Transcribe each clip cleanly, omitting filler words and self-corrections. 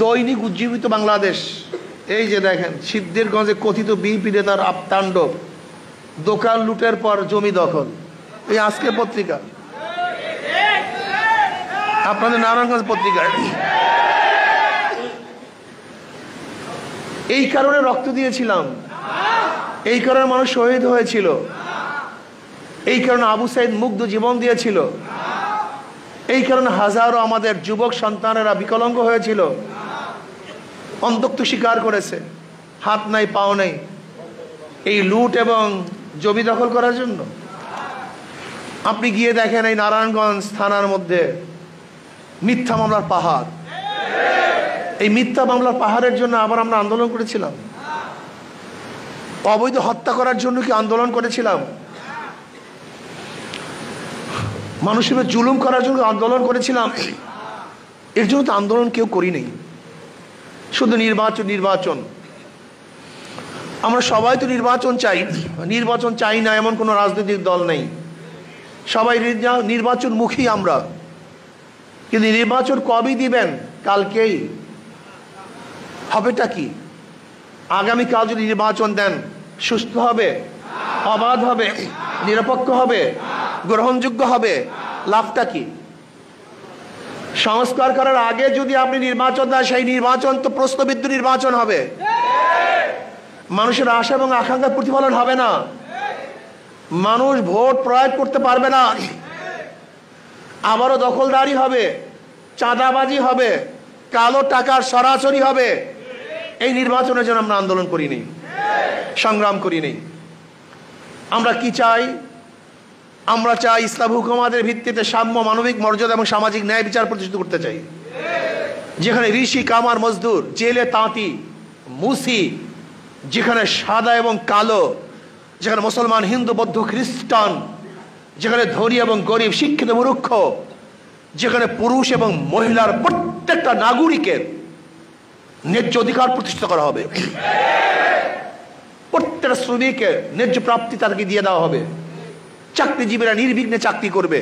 দৈনিক উজ্জীবিত বাংলাদেশ, এই যে দেখেন সিদ্ধিরগঞ্জে কথিত বিএনপি নেতার তাণ্ডব, দোকান লুটের পর জমি দখল, এই আজকের পত্রিকা, আপনাদের নারায়ণগঞ্জ পত্রিকায়। এই কারণে রক্ত দিয়েছিলাম, এই কারণে মানুষ শহীদ হয়েছিল, এই কারণে আবু সাইদ মুগ্ধ জীবন দিয়েছিল, এই কারণে হাজারো আমাদের যুবক সন্তানেরা বিকলাঙ্গ হয়েছিল, অন্তক্ত স্বীকার করেছে, হাত নাই পাও নাই, এই লুট এবং জমি দখল করার জন্য। আপনি গিয়ে দেখেন এই নারায়ণগঞ্জ থানার মধ্যে মিথ্যা মামলার পাহাড়, এই মিথ্যা মামলার পাহাড়ের জন্য আবার আমরা আন্দোলন করেছিলাম। অবৈধ হত্যা করার জন্য কি আন্দোলন করেছিলাম? মানুষের জুলুম করার জন্য আন্দোলন করেছিলাম? এর জন্য তো আন্দোলন কেউ করি নেই, শুধু নির্বাচন নির্বাচন। আমরা সবাই তো নির্বাচন চাই, নির্বাচন চাই না এমন কোনো রাজনৈতিক দল নেই, সবাই নির্বাচন মুখী আমরা। কিন্তু নির্বাচন কবে দিবেন? কালকেই। হবেটা কি? আগামীকাল যদি নির্বাচন দেন সুস্থ হবে, অবাধ হবে, নিরপেক্ষ হবে, গ্রহণযোগ্য হবে, লাভটা কি? সংস্কার করার আগে যদি আপনি নির্বাচন দেন, সেই নির্বাচন তো প্রশ্নবিদ্ধ নির্বাচন হবে, মানুষের আশা এবং আকাঙ্ক্ষার প্রতিফলন হবে না, মানুষ ভোট প্রয়োগ করতে পারবে না, আবারও দখলদারি হবে, চাঁদাবাজি হবে, কালো টাকার সরাসরি হবে। এই নির্বাচনের জন্য আমরা আন্দোলন করিনি, সংগ্রাম করিনি। আমরা কি চাই? আমরা চাই ইসলাম হুকুমাতের ভিত্তিতে সাম্য, মানবিক মর্যাদা এবং সামাজিক ন্যায় বিচার প্রতিষ্ঠিত করতে চাই, যেখানে ঋষি, কামার, মজদুর, জেলে, তাঁতি, মুসি, যেখানে সাদা এবং কালো, যেখানে মুসলমান, হিন্দু, বৌদ্ধ, খ্রিস্টান, যেখানে ধনী এবং গরিব, শিক্ষিত, মূর্খ, যেখানে পুরুষ এবং মহিলার প্রত্যেকটা নাগরিকের ন্যায্য অধিকার প্রতিষ্ঠিত করা হবে, প্রত্যেকটা শ্রমিকের ন্যায্য প্রাপ্তি তাদেরকে দিয়ে দেওয়া হবে, চাকরিজীবীরা নির্বিঘ্নে চাকরি করবে,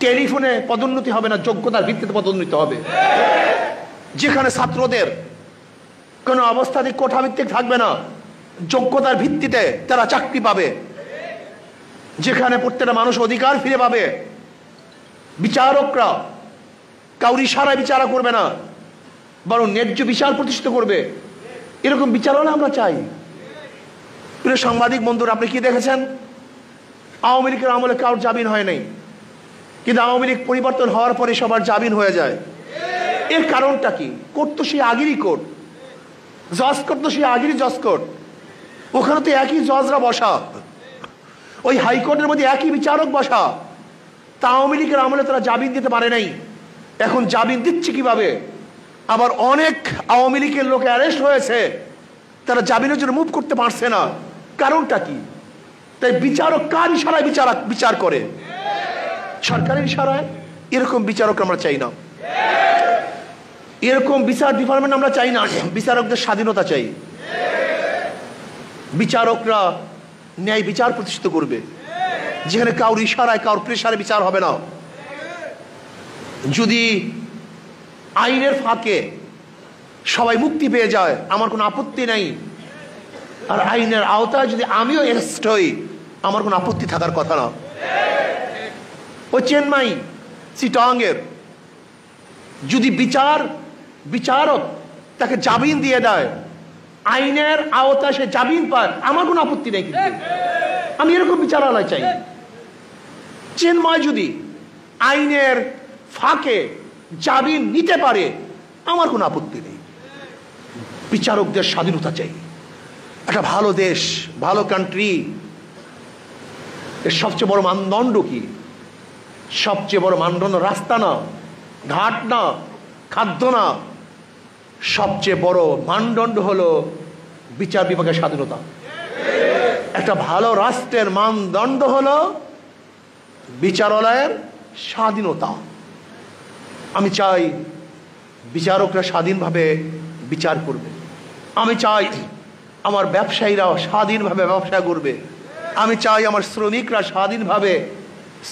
টেলিফোনে পদোন্নতি হবে না, যোগ্যতার ভিত্তিতে পদোন্নতি হবে, যেখানে ছাত্রদের কোনো অবস্থাতে কোঠাভিত্তিক থাকবে না, যোগ্যতার ভিত্তিতে তারা চাকরি পাবে, যেখানে প্রত্যেকটা মানুষ অধিকার ফিরে পাবে, বিচারকরা কাউরি ইশারায় বিচার করবে না, বরং ন্যায্য বিচার প্রতিষ্ঠিত করবে। এরকম বিচারনা আমরা চাই। প্রিয় সাংবাদিক বন্ধুরা, আপনি কি দেখেছেন? আওয়ামী লীগের আমলে কারোর জামিন হয় নাই, কিন্তু আওয়ামী লীগ পরিবর্তন হওয়ার পরে সবার জামিন হয়ে যায়। এর কারণটা কি? কোর্ট তো সেই আগেরই কোর্ট, জজ কোর্ট তো সেই আগেরই জজ কোর্ট, ওখানে তো একই জজরা বসা, ওই হাইকোর্টের মধ্যে একই বিচারক বসা। তা আওয়ামী লীগের আমলে তারা জামিন দিতে পারে নাই, এখন জামিন দিচ্ছে কিভাবে? আবার অনেক আওয়ামী লীগের লোক অ্যারেস্ট হয়েছে, তারা জামিনের জন্য মুভ করতে পারছে না, কারণটা কি? তাই বিচারক কার ইশারায় বিচার করে? সরকারের ইশারায়? এরকম বিচারক আমরা চাই না, এরকম বিচার ডিপার্টমেন্ট আমরা চাই না। বিচারকদের স্বাধীনতা চাই, বিচারকরা ন্যায় বিচার প্রতিষ্ঠিত করবে, যেখানে কারোর ইশারায়, কারোর প্রেসারে বিচার হবে না। যদি আইনের ফাঁকে সবাই মুক্তি পেয়ে যায়, আমার কোনো আপত্তি নাই, আর আইনের আওতায় যদি আমিও অ্যারেস্ট হই, আমার কোনো আপত্তি থাকার কথা না। ওই চেন্নাই, চিটাগাংয়ের যদি বিচারক তাকে জামিন দিয়ে দেয়, আইনের আওতায় সে জামিন পায়, আমার কোনো আপত্তি নেই, কিন্তু আমি এরকম বিচারালয় চাই। চেন্নাই যদি আইনের ফাঁকে জামিন নিতে পারে, আমার কোনো আপত্তি নেই। বিচারকদের স্বাধীনতা চাই। একটা ভালো দেশ, ভালো কান্ট্রি, এর সবচেয়ে বড় মানদণ্ড কি? সবচেয়ে বড় মানদণ্ড রাস্তা না, ঘাট না, খাদ্য না, সবচেয়ে বড় মানদণ্ড হলো বিচার বিভাগের স্বাধীনতা। একটা ভালো রাষ্ট্রের মানদণ্ড হলো বিচারালয়ের স্বাধীনতা। আমি চাই বিচারকরা স্বাধীনভাবে বিচার করবে, আমি চাই আমার ব্যবসায়ীরাও স্বাধীনভাবে ব্যবসা করবে, আমি চাই আমার শ্রমিকরা স্বাধীনভাবে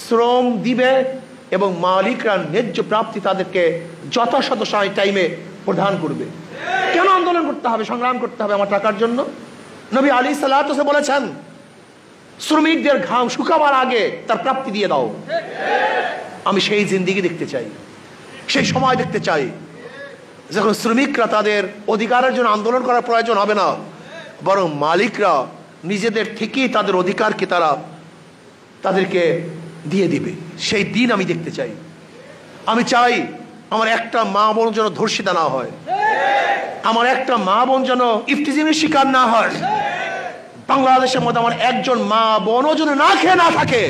শ্রম দিবে এবং মালিকরা ন্যায্য প্রাপ্তি তাদেরকে যথাযথ টাইমে প্রদান করবে। কেন আন্দোলন করতে হবে, সংগ্রাম করতে হবে আমার টাকার জন্য? নবী আলাইহিস সালাতু ওয়াস সালাম বলেছেন, শ্রমিকদের ঘাম শুকাবার আগে তার প্রাপ্তি দিয়ে দাও। আমি সেই জিন্দেগি দেখতে চাই, সেই সময় দেখতে চাই যখন শ্রমিকরা তাদের অধিকারের জন্য আন্দোলন করার প্রয়োজন হবে না, বরং মালিকরা নিজেদের থেকেই তাদের অধিকারকে তাদেরকে দিয়ে দিবে। সেই দিন আমি দেখতে চাই। আমি চাই আমার একটা মা বোন যেন ধর্ষিতা না হয়, আমার একটা মা বোন যেন ইফতিজিংয়ের শিকার না হয়, বাংলাদেশের মধ্যে আমার একজন মা বোনও যেন না খেয়ে না থাকে,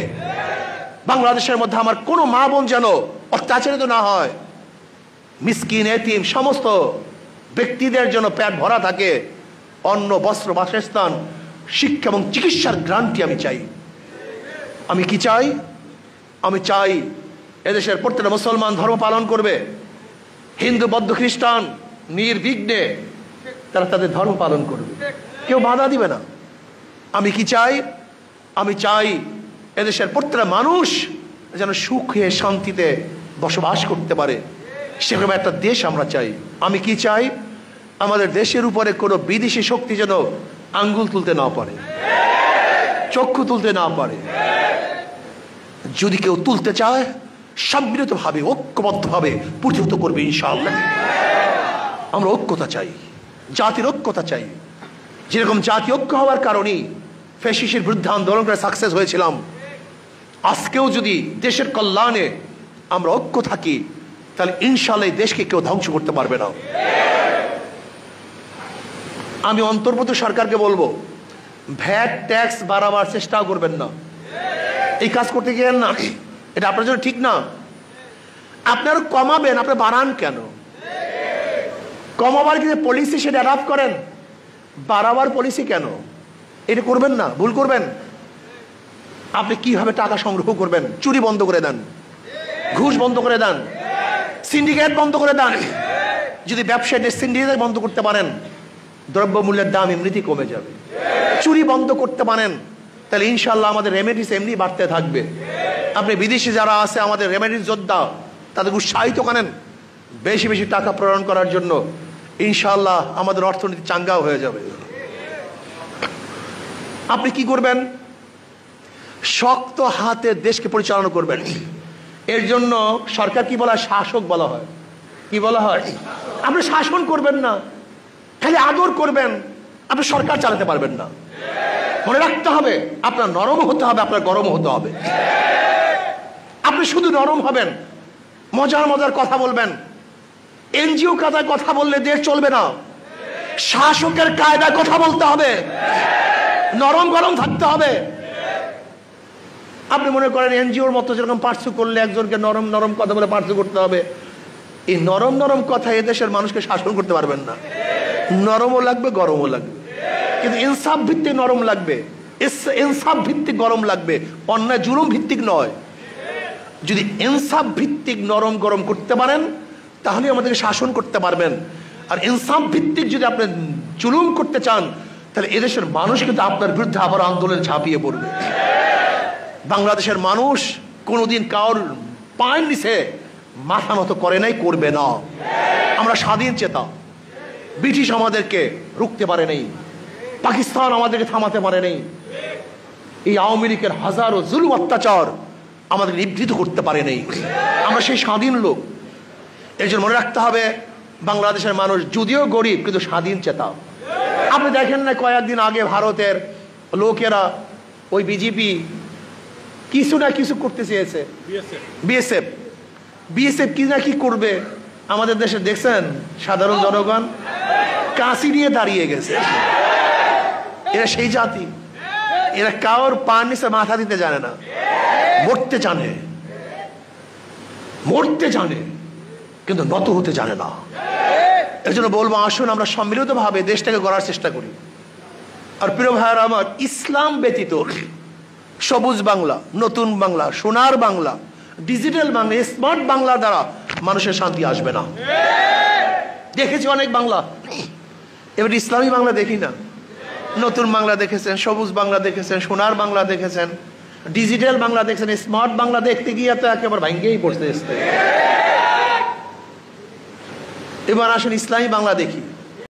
বাংলাদেশের মধ্যে আমার কোনো মা বোন যেন অত্যাচারিত না হয়, মিসকিন এতিম সমস্ত ব্যক্তিদের জন্য পেট ভরা থাকে, অন্ন বস্ত্র বাসস্থান শিক্ষা এবং চিকিৎসার গ্রান্টি আমি চাই। আমি কি চাই? আমি চাই এদেশের প্রত্যেকটা মুসলমান ধর্ম পালন করবে, হিন্দু বৌদ্ধ খ্রিস্টান নির্বিঘ্নে তারা তাদের ধর্ম পালন করবে, কেউ বাধা দিবে না। আমি কি চাই? আমি চাই এদেশের প্রত্যেকটা মানুষ যেন সুখে শান্তিতে বসবাস করতে পারে, সেরকম একটা দেশ আমরা চাই। আমি কি চাই? আমাদের দেশের উপরে কোনো বিদেশি শক্তি যেন আঙ্গুল তুলতে না পারে, চক্ষু তুলতে না পারে। যদি কেউ তুলতে চায় সম্মিলিতভাবে ঐক্যবদ্ধভাবে প্রতিহত করবে ইনশাআল্লাহ। আমরা ঐক্যতা চাই, জাতির ঐক্যতা চাই। যেরকম জাতি ঐক্য হওয়ার কারণেই ফ্যাসিস্টের বিরুদ্ধে আন্দোলন করে সাকসেস হয়েছিলাম, আজকেও যদি দেশের কল্যাণে আমরা ঐক্য থাকি তাহলে ইনশাআল্লাহ দেশকে কেউ ধ্বংস করতে পারবে না। আমি অন্তর্বর্তী সরকারকে বলবো, ভ্যাট ট্যাক্স বাড়াবার চেষ্টাও করবেন না, এই কাজ করতে গেলেন না, এটা আপনার জন্য ঠিক না। আপনারা কমাবেন, আপনি বাড়ান কেন? কমাবার কিন্তু পলিসি সেটা অ্যাডাপ্ট করেন, বাড়াবার পলিসি কেন? এটা করবেন না, ভুল করবেন। আপনি কিভাবে টাকা সংগ্রহ করবেন? চুরি বন্ধ করে দেন, ঘুষ বন্ধ করে দেন, সিন্ডিকেট বন্ধ করে দেন। যদি ব্যবসায়ীদের সিন্ডিকেট বন্ধ করতে পারেন, দ্রব্যমূল্যের দাম এমনিতেই কমে যাবে। চুরি বন্ধ করতে পারেন, তাহলে ইনশাল্লাহ আমাদের রেমেডিস এমনি বাড়তে থাকবে। আপনি বিদেশে যারা আছে আমাদের রেমেডিস যোদ্ধা, তাদের উৎসাহিত করেন বেশি বেশি টাকা প্রেরণ করার জন্য, ইনশাল্লাহ আমাদের অর্থনীতি চাঙ্গাও হয়ে যাবে। আপনি কি করবেন? শক্ত হাতে দেশকে পরিচালনা করবেন। এর জন্য সরকার কি বলা হয়? শাসক বলা হয়। কি বলা হয়? আপনি শাসন করবেন না, খালি আদর করবেন, আপনি সরকার চালাতে পারবেন না। মনে রাখতে হবে আপনার নরম হতে হবে, আপনার গরম হতে হবে। আপনি শুধু নরম হবেন, মজার মজার কথা বলবেন, এনজিও কায়দায় কথা বললে দেশ চলবে না। শাসকের কায়দায় কথা বলতে হবে, নরম গরম থাকতে হবে। আপনি মনে করেন এনজিওর মতো যেরকম পার্সু করলে একজনকে নরম নরম কথা বলে পার্সু করতে হবে, এই নরম নরম কথা এদেশের মানুষকে শাসন করতে পারবেন না। নরমও লাগবে, গরমও লাগবে, কিন্তু ইনসাফ ভিত্তিক নরম লাগবে, ইনসাফ ভিত্তিক গরম লাগবে, অন্যায় জুলুম ভিত্তিক নয়। যদি ইনসাফ ভিত্তিক নরম গরম করতে পারেন তাহলে আমাদেরকে শাসন করতে পারবেন। আর ইনসাফ ভিত্তিক যদি আপনি জুলুম করতে চান তাহলে এদেশের মানুষ কিন্তু আপনার বিরুদ্ধে আবার আন্দোলনে ঝাঁপিয়ে পড়বে। বাংলাদেশের মানুষ কোনোদিন কারোর পায়ের নিচে মাথা নত করে নাই, করবে না। আমরা স্বাধীন চেতা, ব্রিটিশ আমাদেরকে রুখতে পারে নাই, পাকিস্তান আমাদেরকে থামাতে পারে নাই, এই আওয়ামী লীগের হাজারো জুলুম অত্যাচার আমাদের নিবৃত করতে পারে নাই। আমরা সেই স্বাধীন লোক। এই জন্য মনে রাখতে হবে বাংলাদেশের মানুষ যদিও গরিব কিন্তু স্বাধীন চেতা। আপনি দেখেন না কয়েকদিন আগে ভারতের লোকেরা ওই বিজেপি কিছু না কিছু করতে চেয়েছে, বিএসএফ কি না কি করবে আমাদের দেশে দেখছেন? সাধারণ জনগণ কাঁচি নিয়ে দাঁড়িয়ে গেছে। এরা সেই জাতি, এরা কারোর পার নিচে মাথা দিতে জানে না, মরতে জানে, মরতে জানে কিন্তু নত হতে জানে না। এর জন্য বলবো আসুন আমরা সম্মিলিত ভাবে দেশটাকে গড়ার চেষ্টা করি। আর প্রিয় ভাইয়েরা আমার, ইসলাম ব্যতীত সবুজ বাংলা, নতুন বাংলা, সোনার বাংলা, ডিজিটাল বাংলা, স্মার্ট বাংলা দ্বারা মানুষের শান্তি আসবে না। দেখেছি অনেক বাংলা, এবার ইসলামী বাংলা দেখি না। নতুন বাংলা দেখেছেন, সবুজ বাংলা দেখেছেন, সোনার বাংলা দেখেছেন, ডিজিটাল বাংলা দেখেছেন, স্মার্ট বাংলা দেখতে গিয়ে তো একেবারে ভাঙ্গেই পড়তে এসছে। এবার আসুন ইসলামী বাংলা দেখি।